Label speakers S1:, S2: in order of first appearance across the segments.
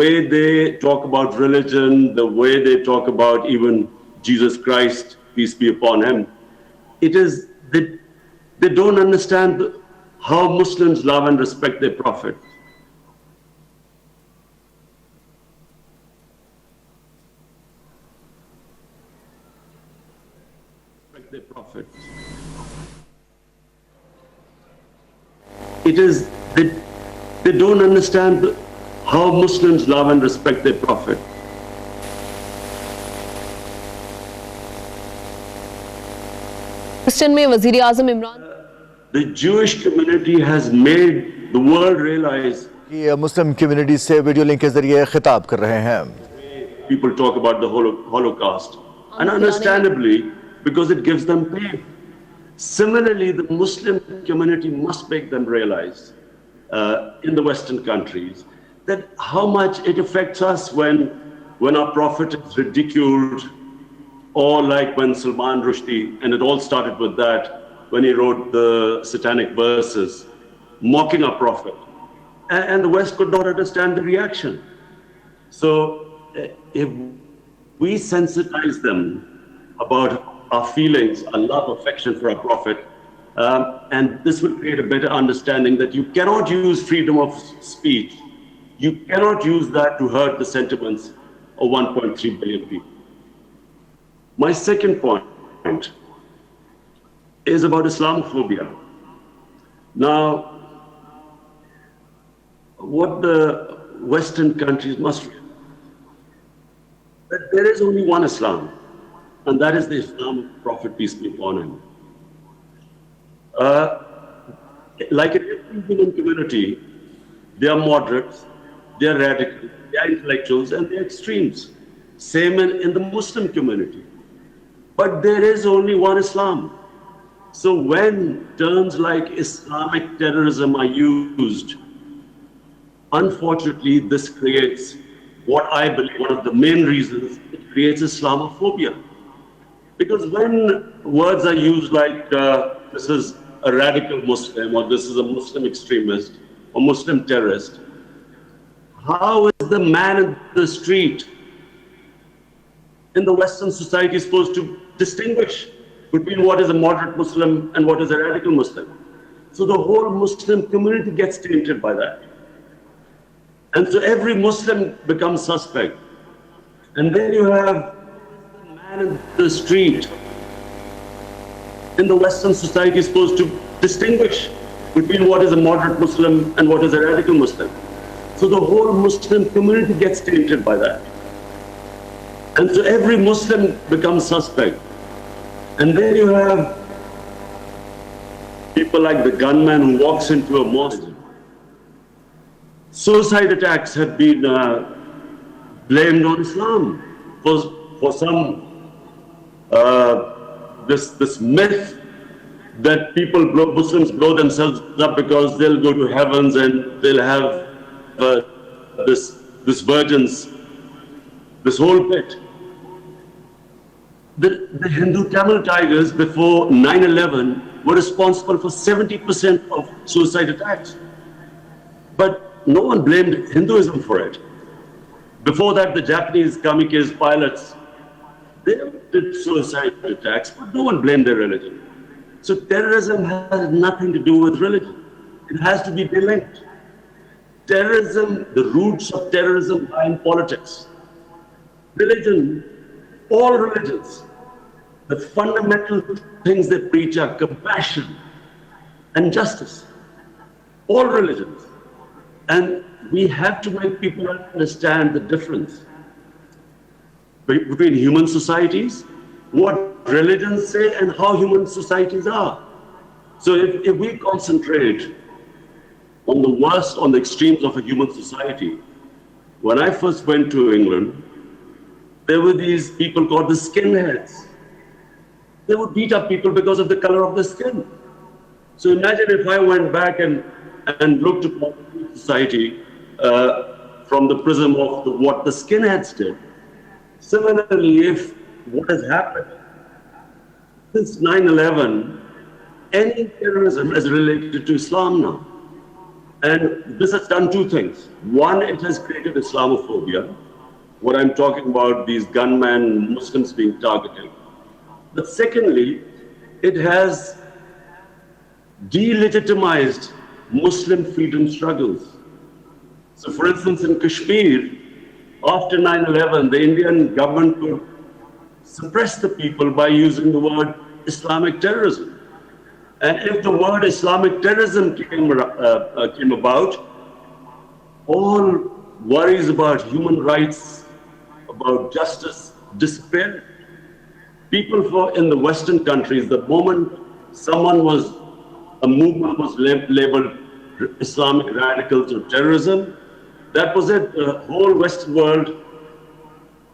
S1: way they talk about religion, the way they talk about even Jesus Christ, peace be upon him, it is they don't understand how Muslims love and respect their Prophet. Their Prophet. It is they don't understand how Muslims love and respect their Prophet.
S2: Question में वज़ीर आज़म Imran
S1: The Jewish community has made the world realize
S3: कि Muslim community से video link के जरिए खिताब कर रहे हैं.
S1: People talk about the Holocaust, and understandably, because it gives them pain. Similarly, the Muslim community must make them realize in the Western countries that how much it affects us when our Prophet is ridiculed, or like when Salman Rushdie, and it all started with that, when he wrote the satanic verses, mocking our Prophet. And the West could not understand the reaction. So if we sensitize them about our feelings, our love, affection for our Prophet, and this will create a better understanding that you cannot use freedom of speech. You cannot use that to hurt the sentiments of 1.3 billion people. My second point is about Islamophobia. Now, what the Western countries must realize, that there is only one Islam, and that is the Islam of Prophet, peace be upon him. Like in every human community, they are moderates, they are radicals, they are intellectuals, and they are extremes. Same in the Muslim community. But there is only one Islam. So when terms like Islamic terrorism are used, unfortunately, this creates what I believe one of the main reasons it creates Islamophobia. Because when words are used like this is a radical Muslim, or this is a Muslim extremist, or Muslim terrorist, how is the man in the street in the Western society supposed to distinguish between what is a moderate Muslim and what is a radical Muslim? So the whole Muslim community gets tainted by that. And so every Muslim becomes suspect. And then you have the man in the street in the Western society supposed to distinguish between what is a moderate Muslim and what is a radical Muslim. So the whole Muslim community gets tainted by that. And so every Muslim becomes suspect. And then you have people like the gunman who walks into a mosque. Suicide attacks have been blamed on Islam for some this myth that Muslims blow themselves up because they'll go to heavens and they'll have this virgins, this whole bit. The Hindu Tamil Tigers before 9/11 were responsible for 70% of suicide attacks. But no one blamed Hinduism for it. Before that, the Japanese kamikaze pilots, they did suicide attacks, but no one blamed their religion. So terrorism has nothing to do with religion. It has to be delinked. Terrorism, the roots of terrorism lie in politics. Religion, all religions, the fundamental things they preach are compassion and justice. All religions. And we have to make people understand the difference between human societies, what religions say, and how human societies are. So if we concentrate on the worst, on the extremes of a human society, when I first went to England, there were these people called the skinheads. They would beat up people because of the color of the skin. So imagine if I went back and looked upon society from the prism of what the skinheads did. Similarly, if what has happened since 9/11, any terrorism is related to Islam now. And this has done two things. One, it has created Islamophobia. What I'm talking about, these gunmen, Muslims being targeted. But secondly, it has delegitimized Muslim freedom struggles. So for instance, in Kashmir, after 9/11, the Indian government could suppress the people by using the word Islamic terrorism. And if the word Islamic terrorism came about, all worries about human rights, about justice disappeared. People in the Western countries, the moment a movement was labeled Islamic radicals or terrorism, that was it. The whole Western world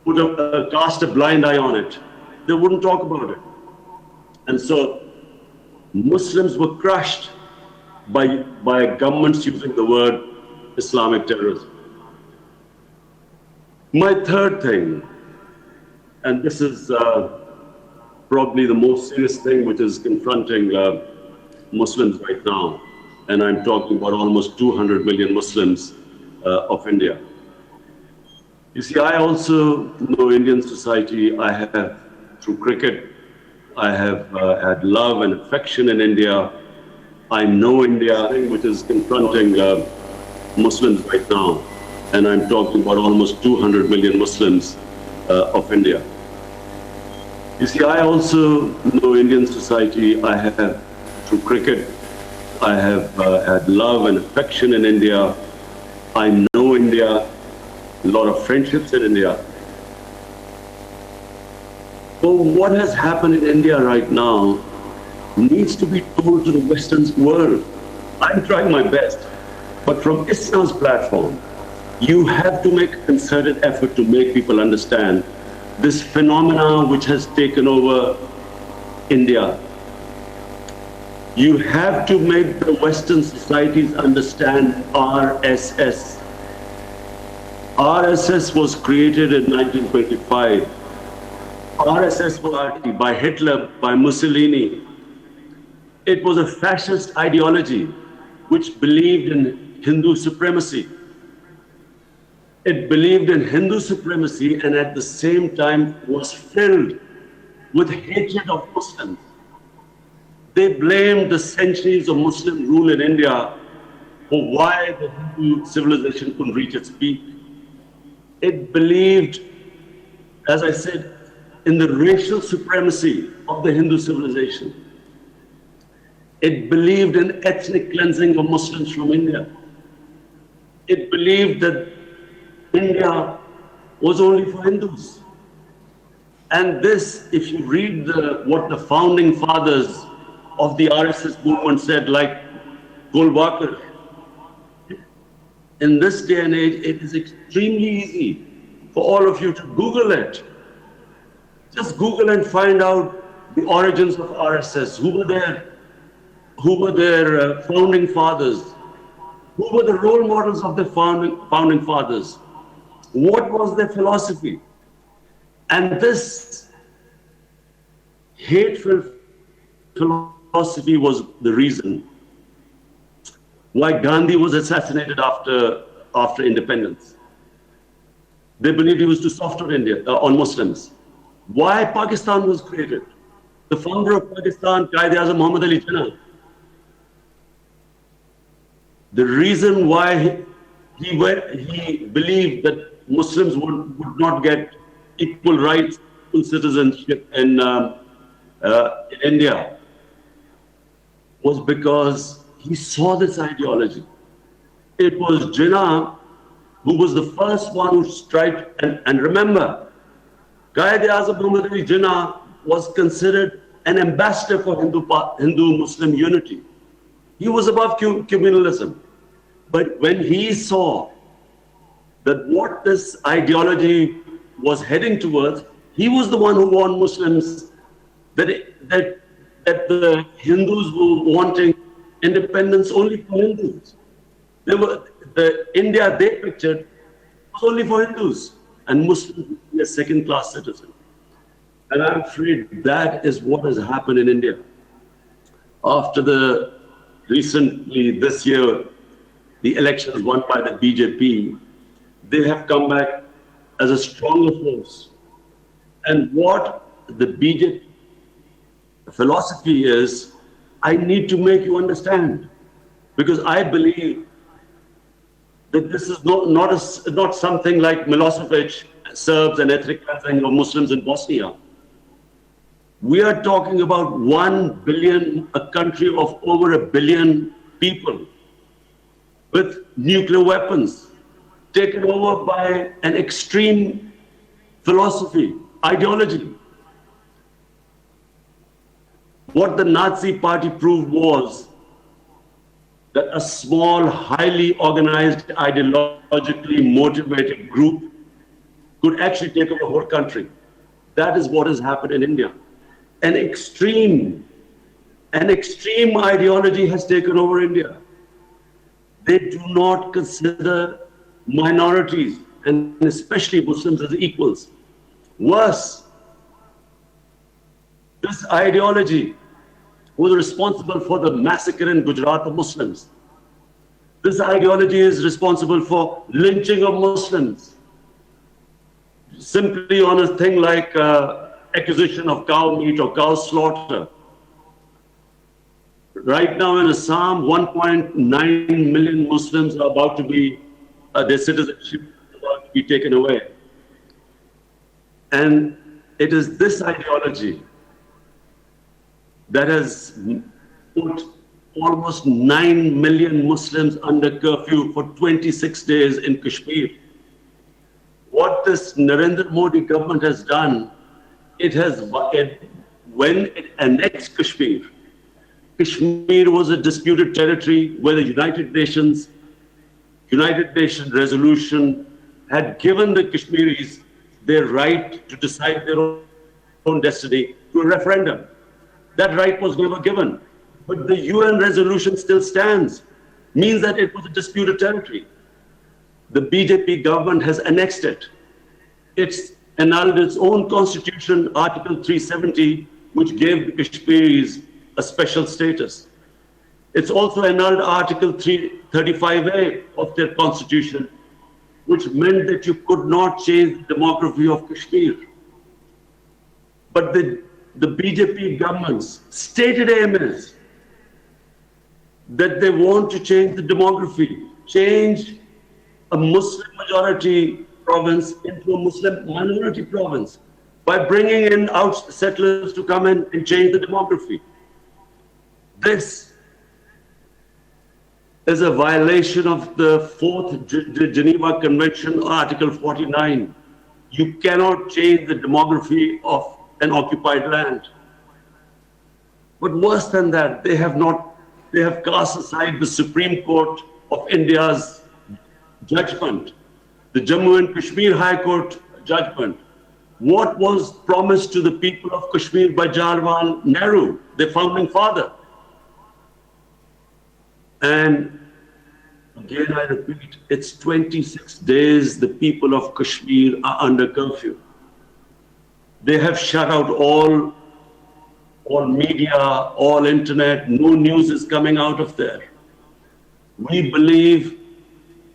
S1: would have cast a blind eye on it. They wouldn't talk about it. And so Muslims were crushed by governments using the word Islamic terrorism. My third thing, and this is probably the most serious thing which is confronting Muslims right now, and I'm talking about almost 200 million Muslims of India. You see, I also know Indian society. I have, through cricket, I have had love and affection in India. I know India, which is confronting Muslims right now, and I'm talking about almost 200 million Muslims of India. You see, I also know Indian society. I have, through cricket, I have had love and affection in India. I know India, a lot of friendships in India. But what has happened in India right now needs to be told to the Western world. I'm trying my best, but from Islam's platform, you have to make a concerted effort to make people understand this phenomenon which has taken over India. You have to make the Western societies understand RSS. RSS was created in 1925. RSS was by Hitler, by Mussolini. It was a fascist ideology which believed in Hindu supremacy. It believed in Hindu supremacy and at the same time was filled with hatred of Muslims. They blamed the centuries of Muslim rule in India for why the Hindu civilization couldn't reach its peak. It believed, as I said, in the racial supremacy of the Hindu civilization. It believed in ethnic cleansing of Muslims from India. It believed that India was only for Hindus. And this, if you read what the founding fathers of the RSS movement said, like Golwalkar, in this day and age, it is extremely easy for all of you to Google it. Just Google and find out the origins of RSS. Who were their founding fathers? Who were the role models of the founding fathers? What was their philosophy? And this hateful philosophy was the reason why Gandhi was assassinated after independence. They believed he was too soft on India, on Muslims. Why Pakistan was created? The founder of Pakistan, Quaid-e-Azam Muhammad Ali Jinnah. The reason why he believed that Muslims would not get equal rights to citizenship in India was because he saw this ideology. It was Jinnah who was the first one who tried, and remember, Quaid-e-Azam Muhammad Ali Jinnah was considered an ambassador for Hindu-Muslim unity. He was above communalism. But when he saw that what this ideology was heading towards, he was the one who warned Muslims that the Hindus were wanting independence only for Hindus. The India they pictured was only for Hindus, and Muslims would be a second-class citizen. And I'm afraid that is what has happened in India. After recently this year, the elections won by the BJP, they have come back as a stronger force. And what the BJP philosophy is, I need to make you understand, because I believe that this is not something like Milosevic, Serbs and ethnic cleansing of Muslims in Bosnia. We are talking about 1 billion, a country of over 1 billion people with nuclear weapons, taken over by an extreme philosophy, ideology. What the Nazi party proved was that a small, highly organized, ideologically motivated group could actually take over the whole country. That is what has happened in India. An extreme ideology has taken over India. They do not consider minorities, and especially Muslims, as equals. Worse, this ideology was responsible for the massacre in Gujarat of Muslims. This ideology is responsible for lynching of Muslims, simply on a thing like acquisition of cow meat or cow slaughter. Right now in Assam, 1.9 million Muslims are about to be, their citizenship is about to be taken away. And it is this ideology that has put almost 9 million Muslims under curfew for 26 days in Kashmir. What this Narendra Modi government has done, when it annexed Kashmir, Kashmir was a disputed territory where the United Nations resolution had given the Kashmiris their right to decide their own destiny through a referendum. That right was never given. But the UN resolution still stands, means that it was a disputed territory. The BJP government has annexed it. It's annulled its own constitution, Article 370, which gave the Kashmiris a special status. It's also annulled Article 335A of their constitution, which meant that you could not change the demography of Kashmir. But the BJP government's stated aim is that they want to change the demography, change a Muslim majority province into a Muslim minority province by bringing in out settlers to come in and change the demography. This is a violation of the 4th Geneva Convention, Article 49. You cannot change the demography of an occupied land. But worse than that, they have cast aside the Supreme Court of India's judgment, the Jammu and Kashmir High Court judgment. What was promised to the people of Kashmir by Jawaharlal Nehru, the founding father? And again, I repeat, it's 26 days the people of Kashmir are under curfew. They have shut out all media, all internet, no news is coming out of there. We believe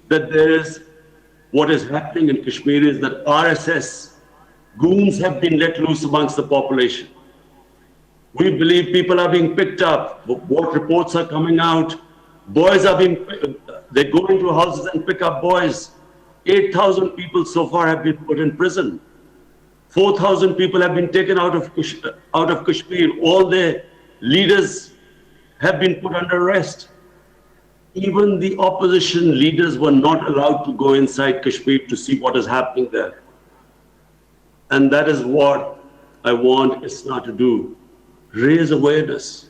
S1: that what is happening in Kashmir is that RSS goons have been let loose amongst the population. We believe people are being picked up. What reports are coming out? Boys are they go into houses and pick up boys. 8,000 people so far have been put in prison. 4,000 people have been taken out of Kashmir. All their leaders have been put under arrest. Even the opposition leaders were not allowed to go inside Kashmir to see what is happening there. And that is what I want ISNA to do. Raise awareness.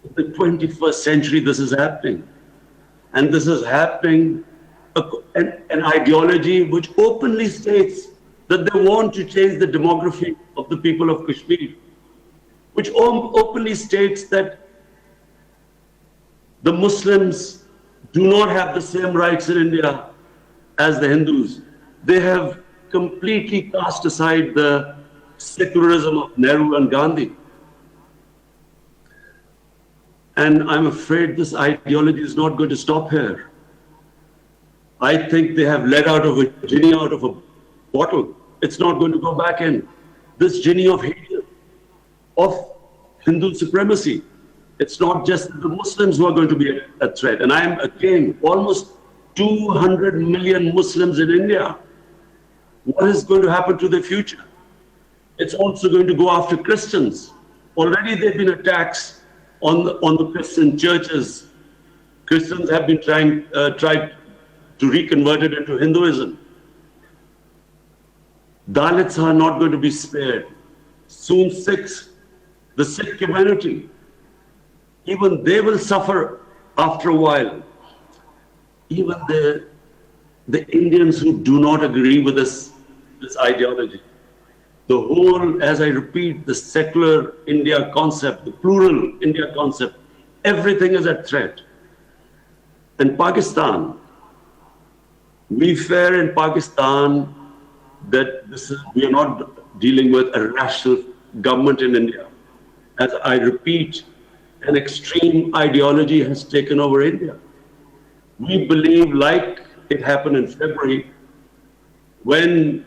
S1: In the 21st century, this is happening. And this is happening, an ideology which openly states that they want to change the demography of the people of Kashmir, which openly states that the Muslims do not have the same rights in India as the Hindus. They have completely cast aside the secularism of Nehru and Gandhi. And I'm afraid this ideology is not going to stop here. I think they have let out of a genie out of a bottle. It's not going to go back in. This genie of hate, of Hindu supremacy. It's not just the Muslims who are going to be a threat. And I am, again, almost 200 million Muslims in India. What is going to happen to their future? It's also going to go after Christians. Already there have been attacks on the Christian churches. Christians have been tried to reconvert it into Hinduism. Dalits are not going to be spared. Soon Sikhs, the Sikh community, even they will suffer after a while. Even the Indians who do not agree with this ideology. The whole, as I repeat, the secular India concept, the plural India concept, everything is at threat. In Pakistan, we fear in Pakistan that we are not dealing with a rational government in India. As I repeat, an extreme ideology has taken over India. We believe, like it happened in February, when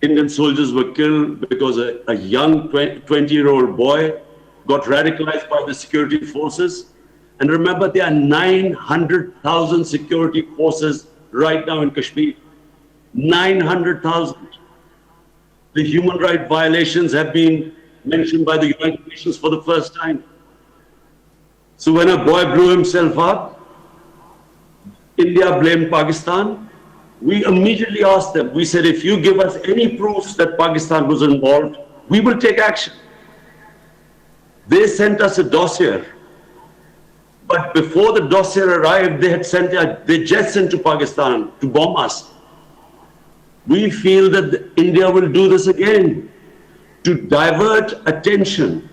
S1: Indian soldiers were killed because a young 20-year-old boy got radicalized by the security forces. And remember, there are 900,000 security forces right now in Kashmir. 900,000. The human rights violations have been mentioned by the United Nations for the first time. So when a boy blew himself up, India blamed Pakistan. We immediately asked them, we said, if you give us any proofs that Pakistan was involved, we will take action. They sent us a dossier. But before the dossier arrived, they had sent their jets into Pakistan to bomb us. We feel that India will do this again to divert attention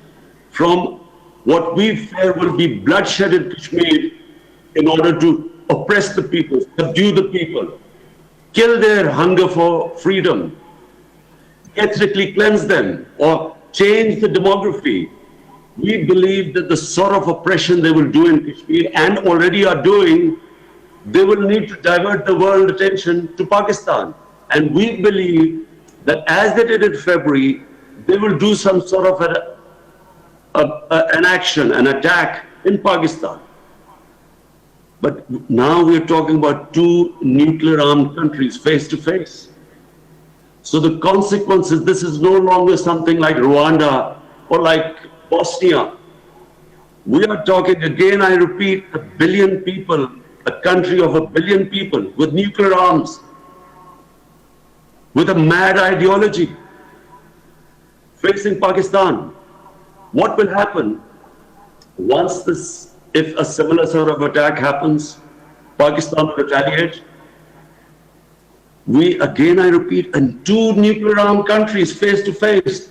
S1: from what we fear will be bloodshed in Kashmir in order to oppress the people, subdue the people, kill their hunger for freedom, ethnically cleanse them, or change the demography. We believe that the sort of oppression they will do in Kashmir and already are doing, they will need to divert the world attention to Pakistan. And we believe that as they did in February, they will do some sort of an action, an attack in Pakistan. But now we're talking about two nuclear-armed countries face to face. So the consequences, this is no longer something like Rwanda or like Bosnia. We are talking, again, I repeat, 1 billion people, a country of 1 billion people with nuclear arms, with a mad ideology facing Pakistan. What will happen once this, if a similar sort of attack happens, Pakistan will retaliate? We, again, I repeat, and two nuclear-armed countries face to face.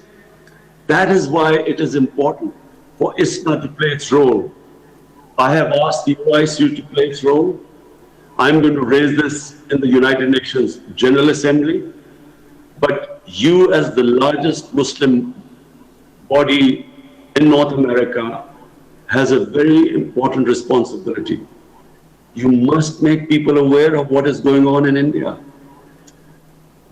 S1: That is why it is important for ISNA to play its role. I have asked the OICU to play its role. I'm going to raise this in the United Nations General Assembly. But you, as the largest Muslim body in North America, has a very important responsibility. You must make people aware of what is going on in India.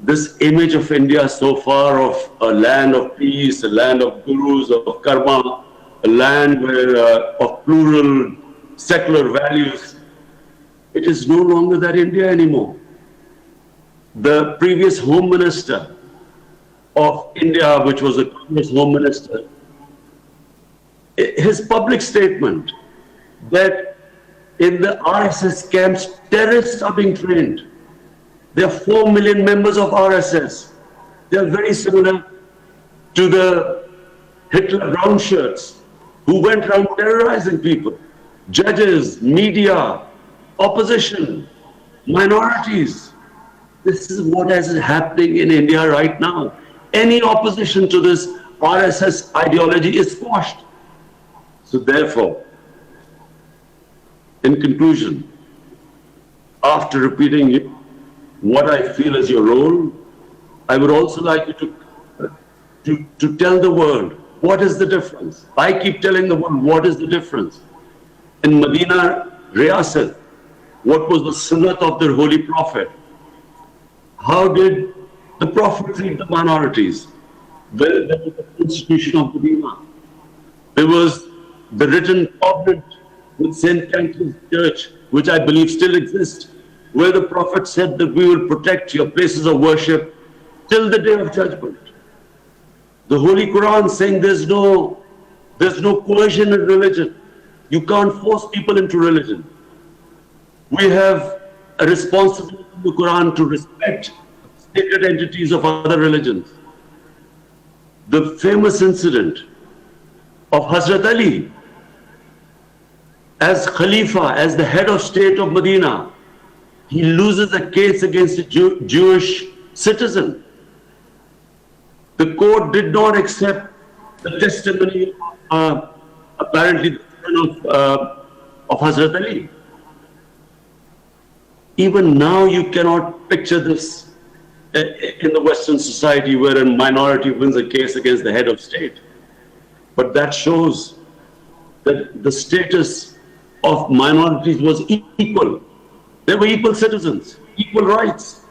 S1: This image of India so far of a land of peace, a land of gurus, of karma, a land where, of plural secular values, it is no longer that India anymore. The previous Home Minister of India, which was a Congress Home Minister, his public statement that in the RSS camps, terrorists are being trained. There are 4 million members of RSS. They are very similar to the Hitler brown shirts who went around terrorizing people. Judges, media, opposition, minorities. This is what is happening in India right now. Any opposition to this RSS ideology is squashed. So therefore, in conclusion, after repeating what I feel is your role, I would also like you to tell the world what is the difference. I keep telling the world what is the difference. In Medina Riyasat, what was the sunnat of their holy prophet. How did the prophet treat the minorities? There was the constitution of Medina. There was the written covenant with St. Catherine's Church, which I believe still exists, where the prophet said that we will protect your places of worship till the day of judgment. The Holy Quran saying there's no coercion in religion. You can't force people into religion. We have a responsibility in the Quran to respect sacred entities of other religions. The famous incident of Hazrat Ali as Khalifa, as the head of state of Medina, he loses a case against a Jewish citizen. The court did not accept the testimony of apparently the son of Hazrat Ali. Even now you cannot picture this in the Western society where a minority wins a case against the head of state. But that shows that the status of minorities was equal. They were equal citizens, equal rights.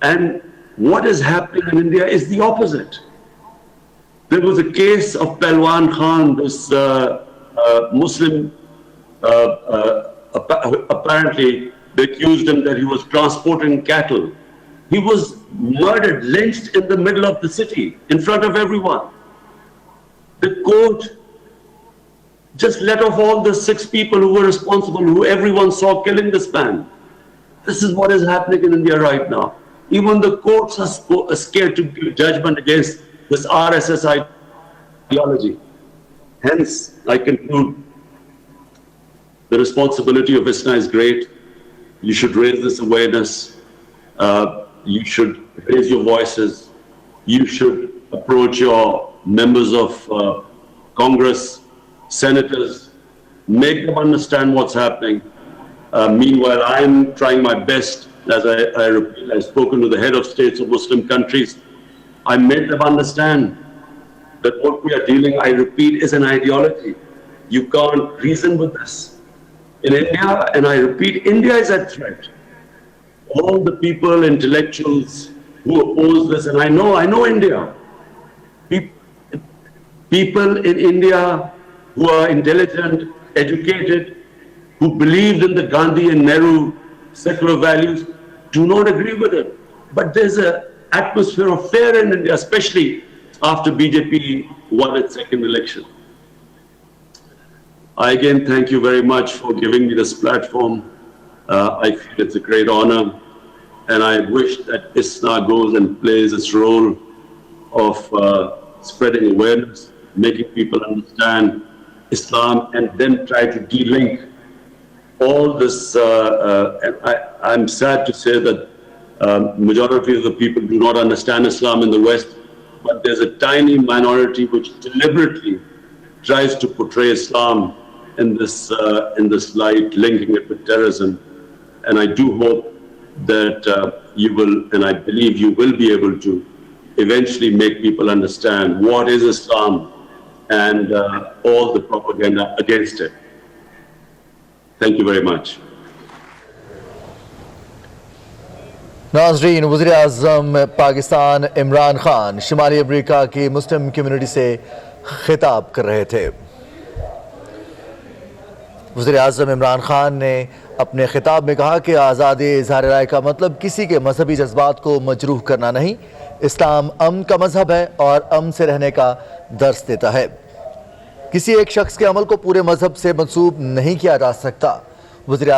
S1: And what is happening in India is the opposite. There was a case of Palwan Khan, this Muslim, apparently they accused him that he was transporting cattle. He was murdered, lynched in the middle of the city, in front of everyone. The court just let off all the 6 people who were responsible, who everyone saw killing this man. This is what is happening in India right now. Even the courts are scared to give judgment against this RSS ideology. Hence, I conclude the responsibility of ISNA is great. You should raise this awareness. You should raise your voices. You should approach your members of Congress, senators, make them understand what's happening. Meanwhile, I'm trying my best, as I repeat, I've spoken to the head of states of Muslim countries. I made them understand that what we are dealing, I repeat, is an ideology. You can't reason with this. In India, and I repeat, India is at threat. All the people, intellectuals who oppose this, and I know India. People in India who are intelligent, educated, who believed in the Gandhi and Nehru secular values, do not agree with it. But there's an atmosphere of fear in India, especially after BJP won its second election. I again thank you very much for giving me this platform. I feel it's a great honor, and I wish that ISNA goes and plays its role of spreading awareness, making people understand Islam, and then try to de-link all this. I'm sad to say that majority of the people do not understand Islam in the West, but there's a tiny minority which deliberately tries to portray Islam in this light, linking it with terrorism. And I do hope that you will, and I believe you will be able to eventually make people understand what is Islam and all the propaganda against it. Thank you very much.
S3: नाज़रीन, वज़ीर आज़म पाकिस्तान इमरान खान शुमाली Africa की Muslim community से खिताब कर रहे थे। वज़ीर आज़म इमरान खान ने अपने खिताब में कहा कि आज़ादी इज़हार राय का मतलब किसी के मजहबी जज्बात को मजरूह करना नहीं। इस्लाम अमन का मजहब है और अमन से रहने का दर्स देता है। किसी एक शख्स के अमल को पूरे मजहब से मंसूब नहीं किया जा सकता। वज़ीर